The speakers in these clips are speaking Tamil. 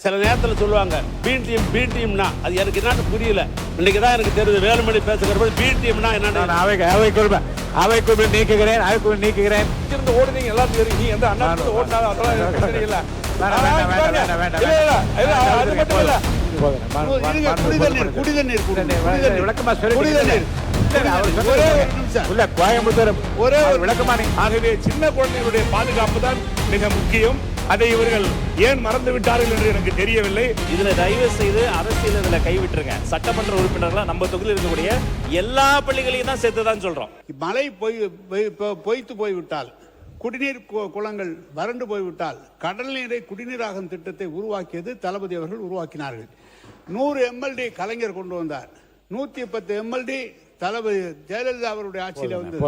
சில நேரத்தில் சொல்லுவாங்க பி டீம்னா அது எனக்கு என்னன்னு புரியல. இன்னைக்கு தான் எனக்கு தெரியுது. வேலுமணி பேசுகிற போது பி டீம்னா என்னன்னு அவைக்குள் நீக்குகிறேன். இருந்து ஓடுனீங்க எல்லாரும் தெரியும். எந்த அண்ணா ஓடினாலும் அதெல்லாம் பிரச்சனை இல்லை. ஆகவே சின்ன குழந்தைகளுடைய பாதுகாப்பு தான் மிக முக்கியம். அதை இவர்கள் ஏன் மறந்து விட்டார்கள் என்று எனக்கு தெரியவில்லை. இதுல தயவு செய்து அரசியல் இதுல கைவிட்டுருங்க. சட்டமன்ற உறுப்பினர்கள் நம்ம தொகுதியில் இருக்கக்கூடிய எல்லா பள்ளிகளையும் தான் சேர்த்து தான் சொல்றோம். மழை பொய்த்து போய்விட்டால், குடிநீர் குளங்கள் வறண்டு போய்விட்டால், கடல் நீரை குடிநீராகும் திட்டத்தை உருவாக்கியது தளபதி அவர்கள் உருவாக்கினார்கள். 100 MLD கலைஞர் கொண்டு வந்தார். 110 MLD தளபதி ஜெயலலிதா அவருடைய ஆட்சியில வந்து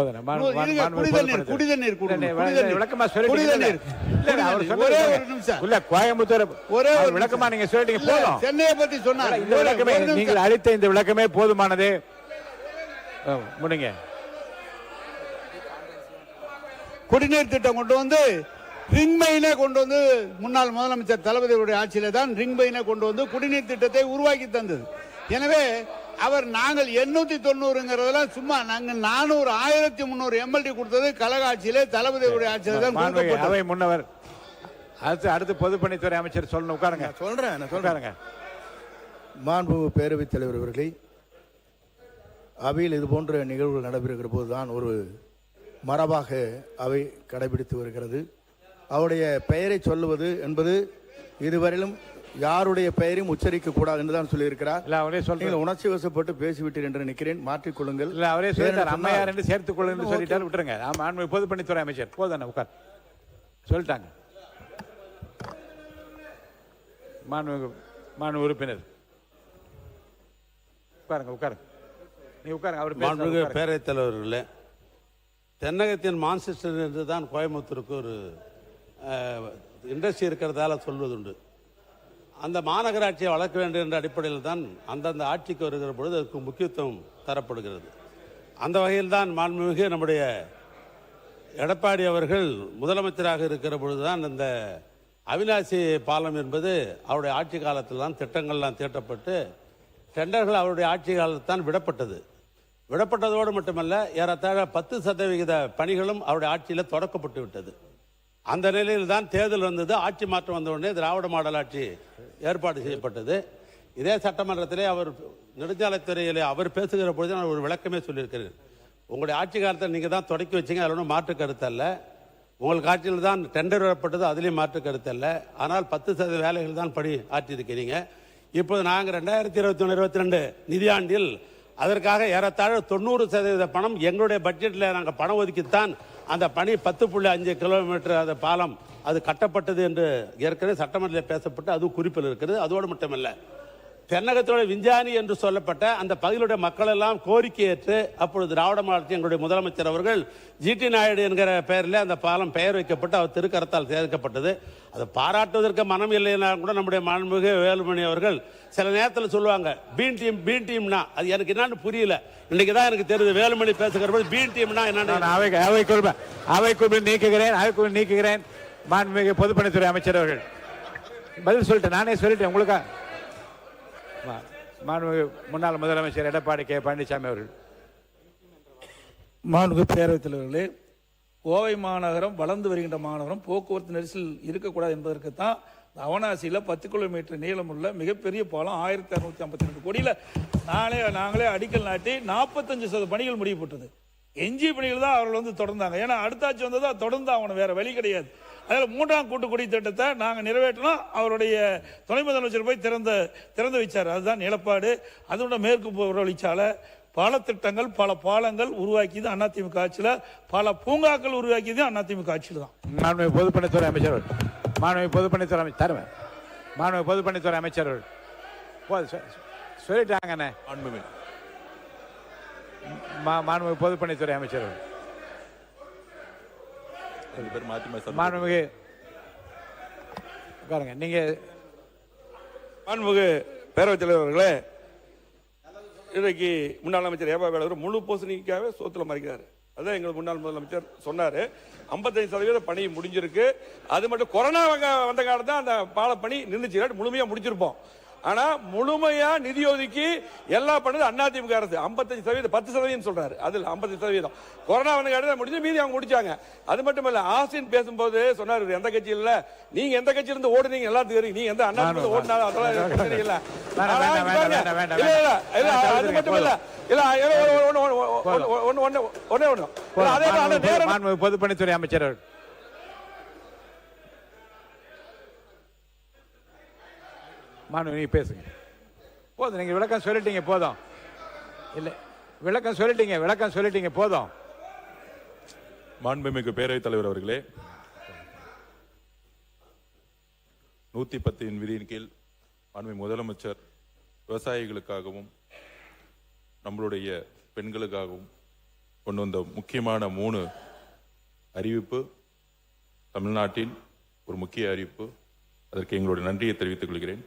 குடிதண்ணீர் சென்னையை பத்தி சொன்னார். நீங்கள் அளித்த இந்த விளக்கமே போதுமானது. முடிங்க. குடிநீர் திட்டம் கொண்டு வந்து ரிங் மெயினை கொண்டு வந்து முன்னாள் முதலமைச்சர் தளபதியுடைய ஆட்சியில தான் ரிங் மெயினை கொண்டு வந்து குடிநீர் திட்டத்தை உருவாக்கி தந்தது. எனவே அவர் நாங்கள் 890 சும்மா நாங்கள் 400 1300 MLD கொடுத்தது கழக ஆட்சியிலே தளபதியுடைய ஆட்சியில தான். அவை முன்னவர் அடுத்து பொதுப்பணித்துறை அமைச்சர் சொல்லணும். உட்காருங்க. சொல்றேன். மாண்புமிகு பேரவைத் தலைவர் அவர்களே, அவையில் இது போன்ற நிகழ்வுகள் நடைபெறுகிற போதுதான் ஒரு மரபாக அவை கடைபிடித்து வருகிறது. அவருடைய பெயரை சொல்லுவது என்பது இதுவரையிலும் யாருடைய பெயரையும் உச்சரிக்க கூடாது என்றுதான் சொல்லியிருக்கிறார். நீங்கள் உணர்ச்சி வசப்பட்டு பேசிவிட்டீர் என்று நினைக்கிறேன். மாற்றிக்கொள்ளுங்கள். அவரே சொல்லிட்டார், அம்மையார் என்று சேர்த்துக் கொள்ளுங்கள் சொல்லிட்டார். விட்டுருங்க. பொதுப்பணித்துறை அமைச்சர் போதான உட்கார் சொல்லிட்டாங்க. மாண்பு உறுப்பினர் உட்காருங்க. நீ உட்காருங்க. அவர் பேரவைத் தலைவர்களே, தென்னகத்தின் மான்செஸ்டர் என்று தான் கோயம்புத்தூருக்கு ஒரு இண்டஸ்ட்ரி இருக்கிறதால சொல்வதுண்டு. அந்த மாநகராட்சியை வளர்க்க வேண்டும் என்ற அடிப்படையில் தான் அந்தந்த ஆட்சிக்கு வருகிற பொழுது அதுக்கு முக்கியத்துவம் தரப்படுகிறது. அந்த வகையில் தான் மாண்புமிகு நம்முடைய எடப்பாடி அவர்கள் முதலமைச்சராக இருக்கிற பொழுதுதான் இந்த அவிநாசி பாலம் என்பது அவருடைய ஆட்சி காலத்தில் தான் திட்டங்கள்லாம் தீட்டப்பட்டு டெண்டர்கள் அவருடைய ஆட்சி காலத்தில் தான் விடப்பட்டதோடு மட்டுமல்ல, ஏறத்தாழ 10% பணிகளும் அவருடைய ஆட்சியில் தொடக்கப்பட்டு விட்டது. அந்த நிலையில் தான் தேர்தல் வந்தது. ஆட்சி மாற்றம் வந்த உடனே திராவிட மாடல் ஆட்சி ஏற்பாடு செய்யப்பட்டது. இதே சட்டமன்றத்திலே அவர் நெடுஞ்சாலைத்துறையிலே அவர் பேசுகிற பொழுது நான் ஒரு விளக்கமே சொல்லியிருக்கிறேன். உங்களுடைய ஆட்சி காலத்தில் நீங்கள் தான் தொடக்கி வச்சிங்க, அதில் ஒன்றும் மாற்று கருத்து அல்ல. உங்களுக்கு ஆட்சியில் தான் டெண்டர் விடப்பட்டது, அதுலேயும் மாற்று கருத்து அல்ல. ஆனால் 10% வேலைகள் தான் பணி ஆற்றியிருக்கிறீங்க. இப்போது நாங்கள் 2021-22 நிதியாண்டில் அதற்காக ஏறத்தாழ 90% பணம் எங்களுடைய பட்ஜெட்டில் நாங்கள் பணம் ஒதுக்கித்தான் அந்த பணி 10.5 கிலோமீட்டர் அந்த பாலம் அது கட்டப்பட்டது என்று ஏற்கனவே சட்டமன்றத்தில் பேசப்பட்டு அது குறிப்பில் இருக்கிறது. அதோடு மட்டுமல்ல, தென்னகத்தோட விஞ்ஞானி என்று சொல்லப்பட்ட அந்த பகுதியுடைய மக்கள் எல்லாம் கோரிக்கை ஏற்று அப்பொழுது திராவிட மாடல் எங்களுடைய முதலமைச்சர் அவர்கள் ஜிடி நாயுடு என்கிற பெயரில் அந்த பாலம் பெயர் வைக்கப்பட்டு அவர் திருக்கரத்தால் சேர்க்கப்பட்டது. அதை பாராட்டுவதற்கு மனம் இல்லைன்னா கூட நம்முடைய மாண்புமிகு வேலுமணி அவர்கள் சில நேரத்தில் சொல்லுவாங்க பி டீம்னா அது எனக்கு என்னன்னு புரியல. இன்னைக்கு தான் எனக்கு தெரியுது. வேலுமணி பேசுகிற போது பி டீம்னா என்னன்னு அவைக்குள் நீக்குகிறேன். மாண்புமிகு பொதுப்பணித்துறை அமைச்சர் அவர்கள் பதில் சொல்லிட்டேன். நானே சொல்லிட்டேன் உங்களுக்கா. மாண்புமிகு முன்னாள் முதலமைச்சர் எடப்பாடி கே பழனிசாமி அவர்கள். மாண்புமிகு பேரவைத் தலைவர்களே, கோவை மாநகரம் வளர்ந்து வருகின்ற மாநகரம், போக்குவரத்து நெரிசல் இருக்கக்கூடாது என்பதற்கு தான் அவனாசியில் 10 கிலோமீட்டர் நீளமுள்ள மிகப்பெரிய பாலம் 1652 கோடியில் நாங்களே அடிக்கல் நாட்டி 45% பணிகள் முடியப்பட்டது. எஞ்சிய பணிகள் தான் அவர்கள் தொடர்ந்தாங்க. ஏன்னா அடுத்த ஆட்சி வந்ததா தொடர்ந்து ஆகணும், வேற வழி கிடையாது. அதில் 3ஆம் கூட்டுக்குடி திட்டத்தை நாங்கள் நிறைவேற்றினோம். அவருடைய துணை முதலமைச்சர் போய் திறந்து வச்சார். அதுதான் நிலப்பாடு. அதோட மேற்கு புறவழிச்சாலை, பல திட்டங்கள், பல பாலங்கள் உருவாக்கியது அதிமுக ஆட்சியில், பல பூங்காக்கள் உருவாக்கியது அதிமுக ஆட்சியில் தான். மாண்புமிகு பொதுப்பணித்துறை அமைச்சர் சொல்லிட்டாங்கண்ணே. மாண்புமிகு பொதுப்பணித்துறை அமைச்சர் மாண்புமிகு உட்காருங்க. நீங்க மாண்புமிகு பேரவைத் தலைவர்களே, இன்றைக்கு முன்னாள் அமைச்சர் ஏபா வேலவர் முழு பூசணிக்காவே சோத்துல மறைக்கிறார். அதான் எங்கள் முன்னாள் முதலமைச்சர் சொன்னாரு. 55% பணி முடிஞ்சிருக்கு. அது மட்டும் கொரோனா வந்த காலம் தான் அந்த பாலப்பணி நின்றுச்சு, முழுமையா முடிச்சிருப்போம். ஆனா முழுமையா நிதி ஒதுக்கி எல்லா பண்ணது அதிமுக அரசு. 55% 10% சொல்றாரு, அதுல 50% கொரோனா வந்த காலத்துல முடிஞ்சு, மீதி அவங்க முடிச்சாங்க. அது மட்டும் இல்ல, ஆசின் பேசும்போது சொன்னாரு, எந்த கட்சி இல்ல, நீங்க எந்த கட்சியில இருந்து ஓடுனீங்க எல்லாத்துக்கும் தெரியும், நீங்க எந்த அதிமுக ஓடினாலும் அதெல்லாம் பிரச்சனை இல்ல. அது மட்டும் இல்ல, பொதுப்பணித்துறை அமைச்சர் மாணவ நீங்க பேசுங்க. போதும், நீங்க விளக்கம் சொல்லிட்டீங்க, போதும். இல்ல, விளக்கம் சொல்லிட்டீங்க போதும். மாண்புமிகு பேரவைத் தலைவர் அவர்களே, 110 விதியின் கீழ் மாண்புமிகு முதலமைச்சர் விவசாயிகளுக்காகவும் நம்மளுடைய பெண்களுக்காகவும் கொண்டு வந்த முக்கியமான 3 அறிவிப்பு தமிழ்நாட்டின் ஒரு முக்கிய அறிவிப்பு. அதற்கு எங்களுடைய நன்றியை தெரிவித்துக் கொள்கிறேன்.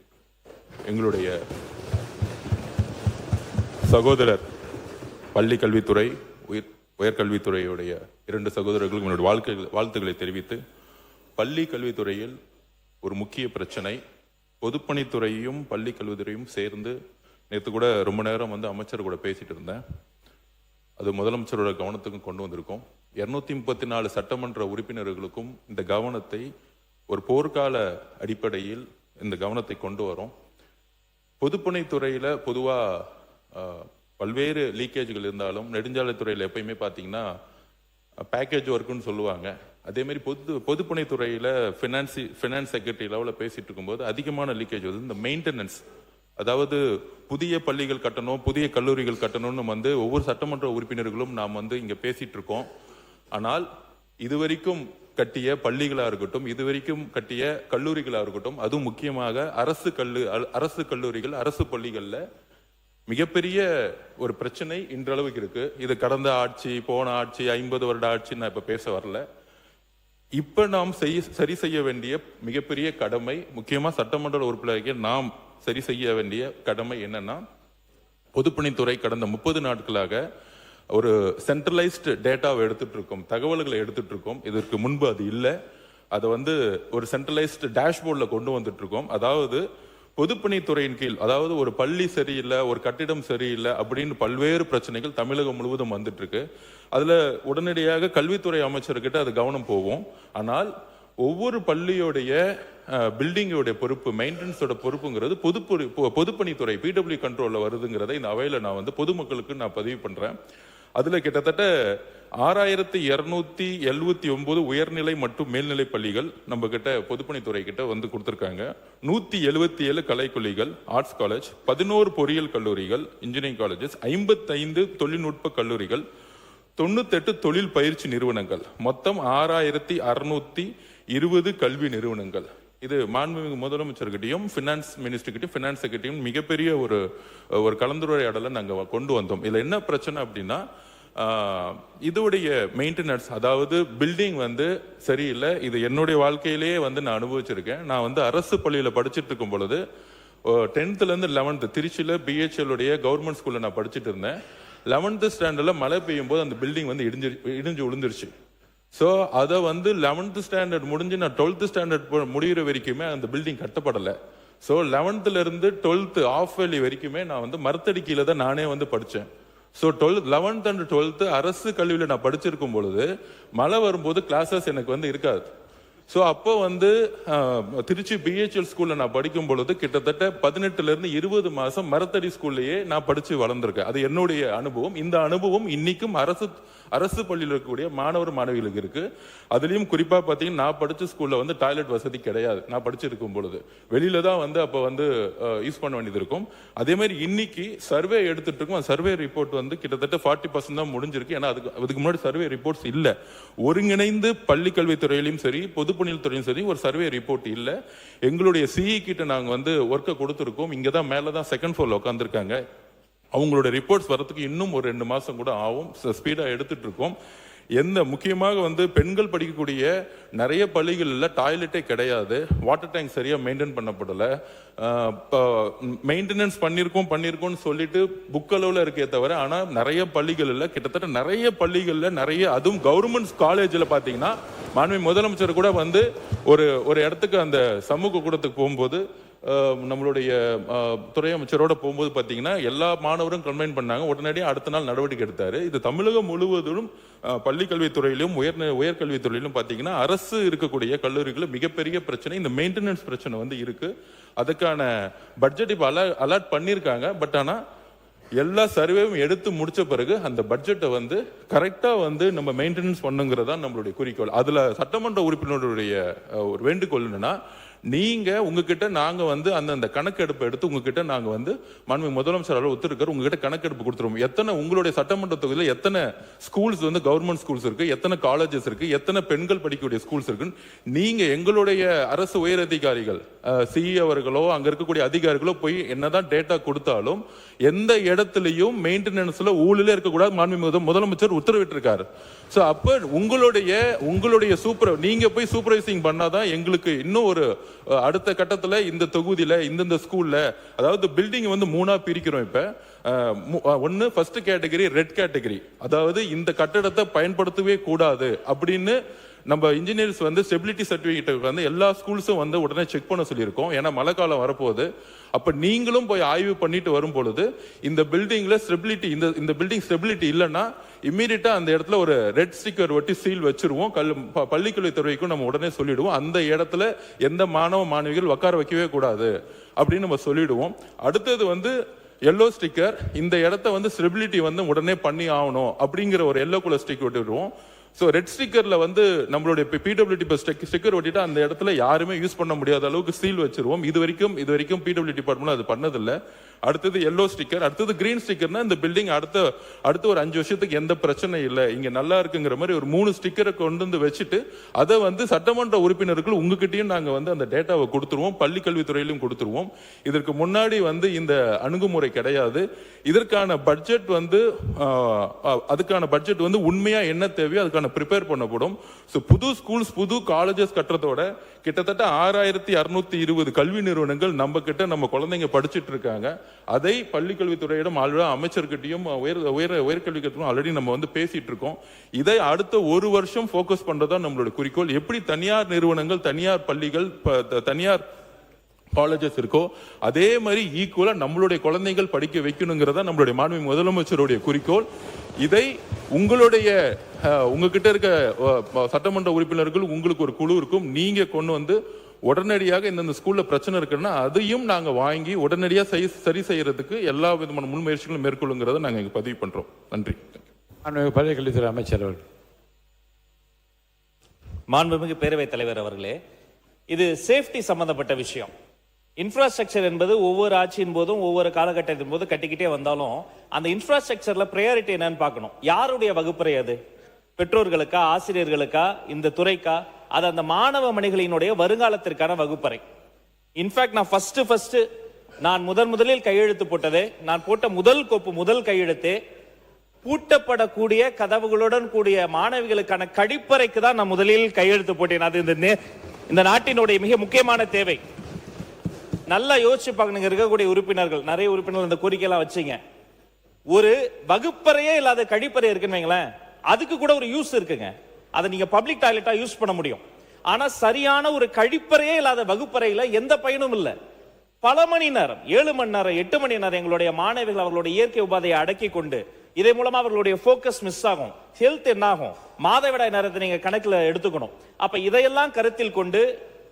எங்களுடைய சகோதரர் பள்ளி கல்வித்துறை, உயர்கல்வித்துறையுடைய 2 சகோதரர்களுக்கு என்னுடைய வாழ்த்துக்களை தெரிவித்து, பள்ளி கல்வித்துறையில் ஒரு முக்கிய பிரச்சனை, பொதுப்பணித்துறையும் பள்ளி கல்வித்துறையும் சேர்ந்து நேற்று கூட ரொம்ப நேரம் அமைச்சர் கூட பேசிட்டு இருந்தேன். அது முதலமைச்சரோட கவனத்துக்கும் கொண்டு வந்திருக்கோம். 234 சட்டமன்ற உறுப்பினர்களுக்கும் இந்த கவனத்தை ஒரு போர்க்கால அடிப்படையில் இந்த கவனத்தை கொண்டு வரோம். பொதுப்பணித்துறையில பொதுவா பல்வேறு லீக்கேஜ்கள் இருந்தாலும், நெடுஞ்சாலைத்துறையில் எப்பயுமே பார்த்தீங்கன்னா பேக்கேஜ் ஒர்க்குன்னு சொல்லுவாங்க. அதே மாதிரி பொதுப்பணித்துறையில ஃபினான்ஸ் செக்ரட்டரி லெவலில் பேசிட்டு இருக்கும்போது அதிகமான லீக்கேஜ் வருது. இந்த மெயின்டெனன்ஸ், அதாவது புதிய பள்ளிகள் கட்டணும், புதிய கல்லூரிகள் கட்டணும்னு ஒவ்வொரு சட்டமன்ற உறுப்பினர்களும் நாம் இங்க பேசிட்டு இருக்கோம். ஆனால் இதுவரைக்கும் கட்டிய பள்ளிகளா இருக்கட்டும், இதுவரைக்கும் கட்டிய கல்லூரிகளா இருக்கட்டும், அதுவும் முக்கியமாக அரசு கல்லூரிகள், அரசு பள்ளிகள்ல மிகப்பெரிய ஒரு பிரச்சனை இன்றளவுக்கு இருக்கு. இது கடந்த ஆட்சி, போன ஆட்சி, 50 வருட ஆட்சி நான் இப்ப பேச வரல. இப்ப நாம் சரி செய்ய வேண்டிய மிகப்பெரிய கடமை, முக்கியமா சட்டமன்ற உறுப்பினர்கள் நாம் சரி செய்ய வேண்டிய கடமை என்னன்னா, பொதுப்பணித்துறை கடந்த 30 நாட்களாக ஒரு சென்ட்ரலைஸ்டு டேட்டாவை எடுத்துட்டு இருக்கோம், தகவல்களை எடுத்துட்டு இருக்கோம். இதற்கு முன்பு அது இல்லை. அதை ஒரு சென்ட்ரலைஸ்டு டேஷ்போர்ட்ல கொண்டு வந்துட்டு இருக்கோம். அதாவது பொதுப்பணித்துறையின் கீழ், அதாவது ஒரு பள்ளி சரியில்லை, ஒரு கட்டிடம் சரியில்லை அப்படின்னு பல்வேறு பிரச்சனைகள் தமிழகம் முழுவதும் வந்துட்டு இருக்கு. அதுல உடனடியாக கல்வித்துறை அமைச்சர்கிட்ட அது கவனம் போகும். ஆனால் ஒவ்வொரு பள்ளியோடைய பில்டிங்கோடைய பொறுப்பு, மெயின்டெனன்ஸோட பொறுப்புங்கிறது பொதுப்பணித்துறை பிடபிள்யூ கண்ட்ரோல்ல வருதுங்கிறத இந்த அவையில நான் பொதுமக்களுக்கு நான் பதிவு பண்றேன். அதுல கிட்டத்தட்ட 6279 உயர்நிலை மற்றும் மேல்நிலை பள்ளிகள் நம்ம கிட்ட பொதுப்பணித்துறை கிட்ட கொடுத்திருக்காங்க. 177 கலைக்கல்லூரிகள், ஆர்ட்ஸ் காலேஜ், 11 பொறியியல் கல்லூரிகள், இன்ஜினியரிங் காலேஜஸ், 55 தொழில்நுட்ப கல்லூரிகள், 98 தொழில் பயிற்சி நிறுவனங்கள், மொத்தம் 6620 கல்வி நிறுவனங்கள். இது மாண்புமிகு முதலமைச்சர்கிட்டையும் பினான்ஸ் மினிஸ்டர்கிட்டையும் பினான்ஸ் செக்ரட்டரியும் மிகப்பெரிய ஒரு கலந்துரையாடலை நாங்கள் கொண்டு வந்தோம். இதுல என்ன பிரச்சனை அப்படின்னா, இதோடைய மெயின்டெனன்ஸ், அதாவது பில்டிங் சரியில்லை. இது என்னுடைய வாழ்க்கையிலேயே நான் அனுபவிச்சிருக்கேன். நான் அரசு பள்ளியில படிச்சுட்டு இருக்கும் பொழுது 10th ல இருந்து 11th திருச்சியில BHL உடைய கவர்மெண்ட் ஸ்கூல்ல நான் படிச்சுட்டு இருந்தேன். 11th ஸ்டாண்டர்ட்ல மழை பெய்யும் போது அந்த பில்டிங் இடிஞ்சு விழுந்துருச்சு. ஸோ அதை 11th ஸ்டாண்டர்ட் முடிஞ்சு நான் 12th ஸ்டாண்டர்ட் முடிகிற வரைக்குமே அந்த பில்டிங் கட்டப்படலை. ஸோ 11th இருந்து 12th ஆஃப் வேலி வரைக்குமே நான் மரத்தடி கீழே தான் நானே படித்தேன். ஸோ 11th and 12th அரசு கல்வியில் நான் படிச்சிருக்கும் பொழுது மழை வரும்போது கிளாஸஸ் எனக்கு இருக்காது. ஸோ அப்போ திருச்சி BHL ஸ்கூல்ல நான் படிக்கும் பொழுது கிட்டத்தட்ட 18ல இருந்து 20 மாசம் மரத்தடி ஸ்கூல்லையே நான் படிச்சு வளர்ந்துருக்கேன். அது என்னுடைய அனுபவம். இந்த அனுபவம் இன்னைக்கும் அரசு பள்ளியில் இருக்கக்கூடிய மாணவர் மாணவிகளுக்கு இருக்கு. அதுலயும் குறிப்பா பாத்தீங்கன்னா, நான் படிச்ச ஸ்கூல்ல டாய்லெட் வசதி கிடையாது. நான் படிச்சிருக்கும் பொழுது வெளியில தான் அப்ப யூஸ் பண்ண வேண்டியது இருக்கும். அதே மாதிரி இன்னைக்கு சர்வே எடுத்துட்டு இருக்கோம். சர்வே ரிப்போர்ட் கிட்டத்தட்ட 40% தான் முடிஞ்சிருக்கு. ஏன்னா அதுக்கு முன்னாடி சர்வே ரிப்போர்ட்ஸ் இல்ல. ஒருங்கிணைந்து பள்ளி கல்வித்துறையிலும் சரி, பொதுப்பணியில் துறையும் சரி, ஒரு சர்வே ரிப்போர்ட் இல்ல. எங்களுடைய CE கிட்ட நாங்க ஒர்க்கை கொடுத்துருக்கோம். இங்கதான் மேலதான் செகண்ட் ஃப்ளோர்ல உட்காந்துருக்காங்க. அவங்களோட ரிப்போர்ட்ஸ் வரதுக்கு இன்னும் ஒரு 2 மாசம் கூட ஆகும். ஸ்பீடா எடுத்துட்டு இருக்கோம். முக்கியமாக வந்து பெண்கள் படிக்கக்கூடிய நிறைய பள்ளிகளில் டாய்லெட்டே கிடையாது, வாட்டர் டேங்க் சரியாக மெயின்டைன் பண்ணப்படலை. மெயின்டெனன்ஸ் பண்ணியிருக்கோம்னு சொல்லிட்டு புக் அளவில் இருக்கே தவிர, ஆனால் நிறைய பள்ளிகளில் கிட்டத்தட்ட நிறைய பள்ளிகளில் நிறைய, அதுவும் கவர்மெண்ட் காலேஜில் பார்த்தீங்கன்னா மாண்புமிகு முதலமைச்சர் கூட வந்து ஒரு இடத்துக்கு அந்த சமூக கூடத்துக்கு போகும்போது நம்மளுடைய துறை அமைச்சரோட போகும்போது பார்த்தீங்கன்னா எல்லா மாணவரும் கம்ப்ளைண்ட் பண்ணாங்க. உடனடியாக அடுத்த நாள் நடவடிக்கை எடுத்தார். இது தமிழகம் முழுவதும் பள்ளிக்கல்வித்துறையிலும் உயர்கல்வித்துறையிலும் பார்த்தீங்கன்னா அரசு இருக்கக்கூடிய கல்லூரிகளில் மிகப்பெரிய பிரச்சனை இந்த மெயின்டெனன்ஸ் பிரச்சனை வந்து இருக்கு. அதுக்கான பட்ஜெட் இப்போ அலாட் பண்ணியிருக்காங்க. பட் ஆனால் எல்லா சர்வேவும் எடுத்து முடிச்ச பிறகு அந்த பட்ஜெட்டை வந்து கரெக்டா வந்து நம்ம மெயின்டெனன்ஸ் பண்ணுங்கிறதா நம்மளுடைய குறிக்கோள். அதுல சட்டமன்ற உறுப்பினருடைய ஒரு வேண்டுகோள் என்னன்னா, நீங்க உங்ககிட்ட நாங்க வந்து அந்த கணக்கெடுப்பு எடுத்து உங்ககிட்ட நாங்க வந்து மாண்புமிகு முதலமைச்சர் ஒத்துருக்காரு, உங்ககிட்ட கணக்கெடுப்பு கொடுத்துருவோம். எத்தனை உங்களுடைய சட்டமன்ற தொகுதியில் எத்தனை ஸ்கூல்ஸ் வந்து கவர்மெண்ட் ஸ்கூல்ஸ் இருக்கு, எத்தனை காலேஜஸ் இருக்கு, எத்தனை பெண்கள் படிக்கக்கூடிய ஸ்கூல்ஸ் இருக்கு, நீங்க எங்களுடைய அரசு உயர் அதிகாரிகள் சிஇ அவர்களோ அங்க இருக்கக்கூடிய அதிகாரிகளோ போய் என்னதான் டேட்டா கொடுத்தாலும் எந்த இடத்துலையும் மெயின்டெனன்ஸ்ல ஊழலே இருக்கக்கூடாது மாண்புமிகு முதலமைச்சர் உத்தரவிட்டிருக்காரு. சோ அப்ப உங்களுடைய நீங்க போய் சூப்பர்வைசிங் பண்ணாதான் எங்களுக்கு இன்னும் ஒரு அடுத்த கட்டத்துல இந்த தொகுதியில இந்த ஸ்கூல்ல, அதாவது பில்டிங் வந்து 3ஆ பிரிக்கிறோம். இப்ப ஒன்னு ஃபர்ஸ்ட் கேட்டகரி, ரெட் கேட்டகரி, அதாவது இந்த கட்டடத்தை பயன்படுத்தவே கூடாது அப்படின்னு நம்ம இன்ஜினியர்ஸ் வந்து ஸ்டெபிலிட்டி சர்டிபிகேட் வந்து எல்லா ஸ்கூல்ஸும் வந்து உடனே செக் பண்ண சொல்லியிருக்கோம். ஏன்னா மழை காலம் வரப்போகுது. அப்ப நீங்களும் போய் ஆய்வு பண்ணிட்டு வரும் பொழுது இந்த பில்டிங்ல ஸ்டெபிலிட்டி, இந்த பில்டிங் ஸ்டெபிலிட்டி இல்லைன்னா இம்மீடியட்டா அந்த இடத்துல ஒரு ரெட் ஸ்டிக்கர் ஒட்டி சீல் வச்சிருவோம். பள்ளிக்கல்வித்துறைக்கும் நம்ம உடனே சொல்லிடுவோம், அந்த இடத்துல எந்த மாணவ மாணவிகள் உட்கார வைக்கவே கூடாது அப்படின்னு நம்ம சொல்லிடுவோம். அடுத்தது வந்து எல்லோ ஸ்டிக்கர், இந்த இடத்த வந்து ஸ்டெபிலிட்டி வந்து உடனே பண்ணி ஆகணும் அப்படிங்கிற ஒரு எல்லோ கலர் ஸ்டிக்கர் ஒட்டிடுவோம். ஸோ ரெட் ஸ்டிக்கர்ல வந்து நம்மளுடைய பிடபிள்யூடி ஸ்டிக்கர் ஒட்டிட்டு அந்த இடத்துல யாருமே யூஸ் பண்ண முடியாத அளவுக்கு சீல் வச்சிருவோம். இது வரைக்கும் பிடபிள்யூடி டிபார்ட்மெண்ட் அது பண்ணதில்லை. அடுத்தது எல்லோ ஸ்டிக்கர், அடுத்தது கிரீன் ஸ்டிக்கர்னா இந்த பில்டிங் அடுத்த ஒரு 5 வருஷத்துக்கு எந்த பிரச்சனை இல்லை, இங்க நல்லா இருக்குங்கிற மாதிரி ஒரு 3 ஸ்டிக்கரை கொண்டு வந்து வச்சுட்டு அதை வந்து சட்டமன்ற உறுப்பினர்கள் உங்ககிட்டயும் நாங்க வந்து அந்த டேட்டாவை கொடுத்துருவோம், பள்ளி கல்வித்துறையிலும் கொடுத்துருவோம். இதற்கு முன்னாடி வந்து இந்த அணுகுமுறை கிடையாது. இதற்கான பட்ஜெட் வந்து அதுக்கான பட்ஜெட் வந்து உண்மையா என்ன தேவையோ அதுக்கான ப்ரிப்பேர் பண்ணப்படும். ஸோ புது ஸ்கூல்ஸ் புது காலேஜஸ் கட்டுறதோட கிட்டத்தட்ட 6620 கல்வி நிறுவனங்கள் நம்ம கிட்ட நம்ம குழந்தைங்க படிச்சுட்டு இருக்காங்க. அதை பள்ளிக்கல்வித்துறையிடம் அமைச்சர்கிட்டையும் உயர்கல்வித்துறையும் ஆல்ரெடி நம்ம வந்து பேசிட்டு இருக்கோம். இதை அடுத்த ஒரு வருஷம் போக்கஸ் பண்றதா நம்மளோட குறிக்கோள். எப்படி தனியார் நிறுவனங்கள், தனியார் பள்ளிகள், தனியார் காலேஜஸ் இருக்கோ அதே மாதிரி ஈக்குவலா நம்மளுடைய குழந்தைகள் படிக்க வைக்கணுங்கிறதா நம்மளுடைய மாண்புமிகு முதலமைச்சருடைய குறிக்கோள். இதை உங்ககிட்ட இருக்க சட்டமன்ற உறுப்பினர்கள் உங்களுக்கு ஒரு குழு இருக்கும், நீங்க கொண்டு வந்து உடனடியாக இந்த ஸ்கூல்ல பிரச்சனை இருக்குன்னா அதையும் நாங்க வாங்கி உடனடியாக சரி செய்யறதுக்கு எல்லா விதமான முன்முயற்சிகளும் மேற்கொள்ளுங்கிறத நாங்க இங்க பதிவு பண்றோம். நன்றி. பள்ளிக்கல்வித்துறை அமைச்சர் அவர்கள். மாண்புமிகு பேரவைத் தலைவர் அவர்களே, இது சேஃப்டி சம்பந்தப்பட்ட விஷயம். இன்ஃப்ராஸ்ட்ரக்சர் என்பது ஒவ்வொரு ஆட்சியின் போதும் ஒவ்வொரு காலகட்டத்தின் போது கட்டிக்கிட்டே வந்தாலும் அந்த இன்ஃப்ராஸ்ட்ரக்சர்ல ப்ரையாரிட்டி என்னன்னு பார்க்கணும். யாருடைய வகுப்பறை அது? பெற்றோர்களுக்கா, ஆசிரியர்களுக்கா, இந்த துறைக்கா? அது அந்த மாணவ மணிகளினுடைய வருங்காலத்திற்கான வகுப்பறை. இன்ஃபேக்ட் நான் ஃபர்ஸ்ட் நான் முதலில் கையெழுத்து போட்டதே, நான் போட்ட முதல் கையெழுத்தே பூட்டப்படக்கூடிய கதவுகளுடன் கூடிய மாணவிகளுக்கான கழிப்பறைக்கு தான் நான் முதலில் கையெழுத்து போட்டேன். அது இந்த நாட்டினுடைய மிக முக்கியமான தேவை. நல்லா யோசிச்சு பார்க்கணுங்க. இருக்கக்கூடிய உறுப்பினர்கள், நிறைய உறுப்பினர்கள் இந்த கோரிக்கையெல்லாம் வச்சீங்க. ஒரு வகுப்பறையே இல்லாத கழிப்பறை இருக்குன்னு வைங்களேன், அதுக்கு கூட ஒரு யூஸ் இருக்குங்க. அதை நீங்க பப்ளிக் டாய்லெட்டா யூஸ் பண்ண முடியும். ஆனா சரியான ஒரு கழிப்பறையே இல்லாத வகுப்பறையில எந்த பயனும் இல்லை. பல மணி நேரம், 7 மணி நேரம், 8 மணி நேரம் எங்களுடைய மாணவிகள் அவர்களுடைய இயற்கை உபாதையை அடக்கி கொண்டு இதன் மூலமா அவர்களுடைய போக்கஸ் மிஸ் ஆகும், ஹெல்த் என்ன ஆகும், மாதவிடாய் நேரத்தை நீங்க கணக்கில் எடுத்துக்கணும். அப்ப இதையெல்லாம் கருத்தில் கொண்டு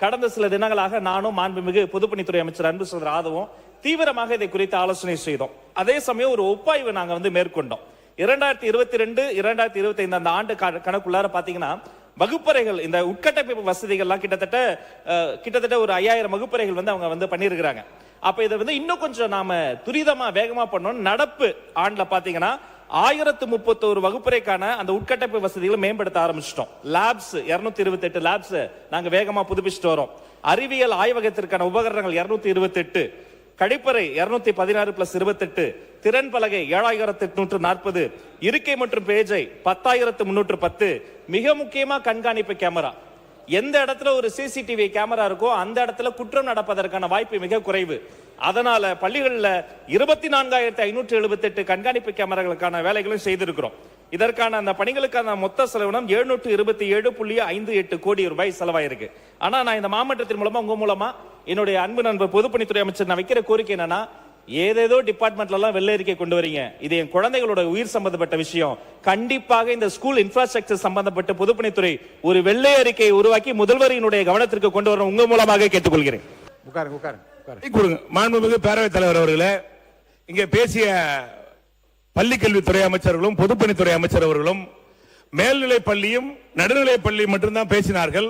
கடந்த சில தினங்களாக நானும் மாண்புமிகு பொதுப்பணித்துறை அமைச்சர் அன்பு சகோதரர் ஆதவும் தீவிரமாக இதை குறித்து ஆலோசனை செய்தோம். அதே சமயம் ஒரு ஒப்பாய்வு நாங்க வந்து மேற்கொண்டோம். 2022, 2025 அந்த ஆண்டு கணக்குள்ளார பாத்தீங்கன்னா வகுப்பறைகள், இந்த உட்கட்டமைப்பு வசதிகள்லாம் கிட்டத்தட்ட ஒரு 5000 வகுப்பறைகள் வந்து அவங்க வந்து பண்ணியிருக்கிறாங்க. அப்ப இதை வந்து இன்னும் கொஞ்சம் நாம துரிதமா வேகமா பண்ணணும். நடப்பு ஆண்டுல பாத்தீங்கன்னா 1031 வகுப்பறைக்கான அந்த உட்கட்டமைப்பு வசதிகளை மேம்படுத்த ஆரம்பிச்சிட்டோம். லேப்ஸ் 228 லேப்ஸ் நாங்க வேகமா புதுப்பிச்சுட்டு வரோம். அறிவியல் ஆய்வகத்திற்கான உபகரணங்கள் 228, கழிப்பறை 216+28, திறன் பலகை 7840, இருக்கை மற்றும் பேஜை 10310. மிக முக்கியமா கண்காணிப்பு கேமரா. எந்த இடத்துல ஒரு சிசிடிவி கேமரா இருக்கோ அந்த இடத்துல குற்றம் நடப்பதற்கான வாய்ப்பு மிக குறைவு. அதனால பள்ளிகளில் 24,578 கண்காணிப்பு கேமராக்களுக்கான வேலைகளும் செய்திருக்கிறோம். இதற்கான அந்த பணிகளுக்கான மொத்த செலவினம் 727.58 கோடி ரூபாய் செலவாயிருக்கு. ஆனா நான் இந்த மாமன்றத்தின் மூலமா உங்க மூலமா என்னுடைய அன்பு நண்பர் பொதுப்பணித்துறை அமைச்சர் நான் வைக்கிற கோரிக்கை என்னன்னா, ஏதேதோ டிபார்ட்மெண்ட்ல எல்லாம் வெள்ளை அறிக்கை கொண்டு வரீங்க. இது என் குழந்தைகளோட உயிர் சம்பந்தப்பட்ட விஷயம். கண்டிப்பாக இந்த ஸ்கூல் இன்ஃப்ராஸ்ட்ரக்சர் சம்பந்தப்பட்ட பொதுப்பணித்துறை ஒரு வெள்ளை அறிக்கையை உருவாக்கி முதல்வரினுடைய கவனத்திற்கு கொண்டு வர உங்க மூலமாக கேட்டுக்கொள்கிறேன். உட்காருங்க உட்காருங்க உட்காருங்க. கொடுங்க. மாண்புமிகு பேரவைத் தலைவர் அவர்களே, இங்கே பேசிய பள்ளிக்கல்வித்துறை அமைச்சர்களும் பொதுப்பணித்துறை அமைச்சர் அவர்களும் மேல்நிலை பள்ளியும் நடுநிலை பள்ளியும் மட்டும்தான் பேசினார்கள்.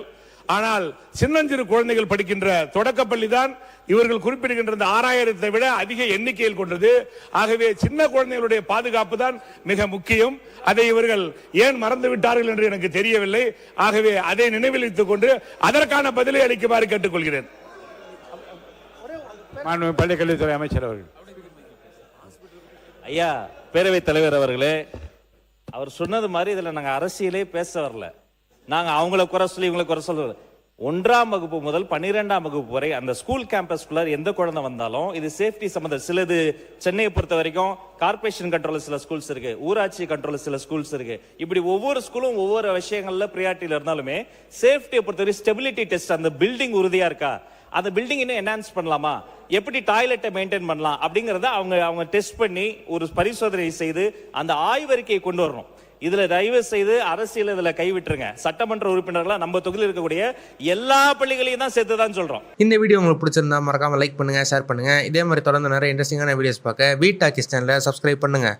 ஆனால் சின்னஞ்சிறு குழந்தைகள் படிக்கின்ற தொடக்கப்பள்ளி தான் இவர்கள் குறிப்பிடுகின்ற 6000 விட அதிக எண்ணிக்கையில் கொண்டது. ஆகவே சின்ன குழந்தைகளுடைய பாதுகாப்பு தான் மிக முக்கியம். அதை இவர்கள் ஏன் மறந்து விட்டார்கள் என்று எனக்கு தெரியவில்லை. ஆகவே அதை நினைவில் வைத்துக் கொண்டு அதற்கான பதிலை அளிக்குமாறு கேட்டுக்கொள்கிறேன். பள்ளிக்கல்வித்துறை அமைச்சர் அவர்கள். ஐயா பேரவைத் தலைவர் அவர்களே, அவர் சொன்னது மாதிரி இதுல நாங்க அரசியலே பேச வரல. நாங்க அவங்கள குறை சொல்லி இவங்களை குறை சொல்ல. 1ஆம் வகுப்பு முதல் 12ஆம் வகுப்பு வரை அந்த ஸ்கூல் கேம்பஸ்குள்ள எந்த குழந்தை வந்தாலும் இது சேஃப்டி சம்பந்த சிலது சென்னையை பொறுத்த வரைக்கும் கார்பரேஷன் கண்ட்ரோல் சில ஸ்கூல்ஸ் இருக்கு, ஊராட்சி கண்ட்ரோல் சில ஸ்கூல்ஸ் இருக்கு. இப்படி ஒவ்வொரு ஸ்கூலும் ஒவ்வொரு விஷயங்கள்ல பிரியாரிட்டியில இருந்தாலுமே சேஃப்டியை பொறுத்தவரை ஸ்டெபிலிட்டி டெஸ்ட், அந்த பில்டிங் உறுதியா இருக்கா, அந்த பில்டிங் இன்னும் என்ஹான்ஸ் பண்ணலாமா, எப்படி டாய்லெட்டை மெயின்டைன் பண்ணலாம் அப்படிங்கறத அவங்க டெஸ்ட் பண்ணி ஒரு பரிசோதனை செய்து அந்த ஆய்வறிக்கையை கொண்டு வரணும். இதுல தயவு செய்து அரசியல் இதுல கைவிட்டுருங்க. சட்டமன்ற உறுப்பினர்களா நம்ம தொகுதியில் இருக்கக்கூடிய எல்லா பள்ளிகளையும் தான் சேர்த்து தான் சொல்றோம். இந்த வீடியோ உங்களுக்கு பிடிச்சிருந்தா மறக்காம லைக் பண்ணுங்க, ஷேர் பண்ணுங்க. இதே மாதிரி தொடர்ந்து நிறைய இன்ட்ரெஸ்டிங்கான வீடியோஸ் பார்க்க வீட் டாக்கிஸ் சேனலை சப்ஸ்கிரைப் பண்ணுங்க.